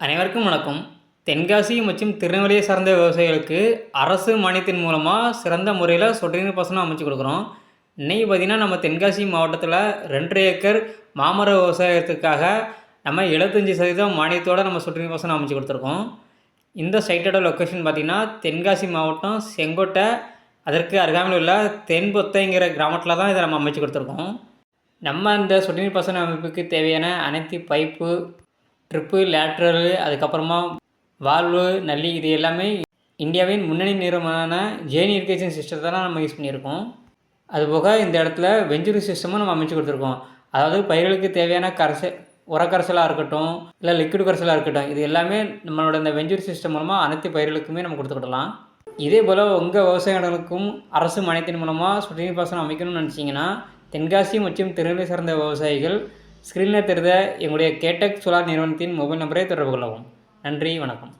அனைவருக்கும் வணக்கம். தென்காசி மற்றும் திருநெல்வேலியை சார்ந்த விவசாயிகளுக்கு அரசு மானியத்தின் மூலமாக சிறந்த முறையில் சொட்டு நீர் பாசனம் அமைச்சு கொடுக்குறோம். இன்றைக்கி பார்த்திங்கன்னா நம்ம தென்காசி மாவட்டத்தில் 2.5 ஏக்கர் மாமர விவசாயத்துக்காக நம்ம 75% மானியத்தோடு நம்ம சொட்டு நீர் பாசனம் அமைச்சு கொடுத்துருக்கோம். இந்த சைட்டோட லொக்கேஷன் பார்த்திங்கன்னா தென்காசி மாவட்டம் செங்கோட்டை, அதற்கு அருகாமையில் உள்ள தென்பொத்தைங்கிற கிராமத்தில் தான் இதை நம்ம அமைச்சு கொடுத்துருக்கோம். நம்ம இந்த சொட்டு நீர் பாசன அமைப்புக்கு தேவையான அனைத்து பைப்பு, ட்ரிப்பு, லேட்ரலு, அதுக்கப்புறமா வால்வு, நல்லி, இது எல்லாமே இந்தியாவின் முன்னணி நிறுவனமான ஜெயின் இரிகேஷன் சிஸ்டத்தை தான் நம்ம யூஸ் பண்ணியிருக்கோம். அதுபோக இந்த இடத்துல வெஞ்சுரி சிஸ்டமும் நம்ம அமைச்சு கொடுத்துருக்கோம். அதாவது பயிர்களுக்கு தேவையான உரக்கரைசலாக இருக்கட்டும், இல்லை லிக்விட் கரைசலாக இருக்கட்டும், இது எல்லாமே நம்மளோட இந்த வெஞ்சுரி சிஸ்டம் மூலமாக அனைத்து பயிர்களுக்குமே நம்ம கொடுத்துக்கிடலாம். இதே போல் உங்கள் விவசாயிகளுக்கும் அரசு மானியத்தின் மூலமாக சொட்டு நீர் பாசனம் அமைக்கணும்னு நினச்சிங்கன்னா தென்காசி மற்றும் திருநெல்வேலி சார்ந்த விவசாயிகள் ஸ்க்ரீனில் தெரிந்த எங்களுடைய கேடெக் சோலார் நிறுவனத்தின் மொபைல் நம்பரை தொடர்பு கொள்ளவும். நன்றி, வணக்கம்.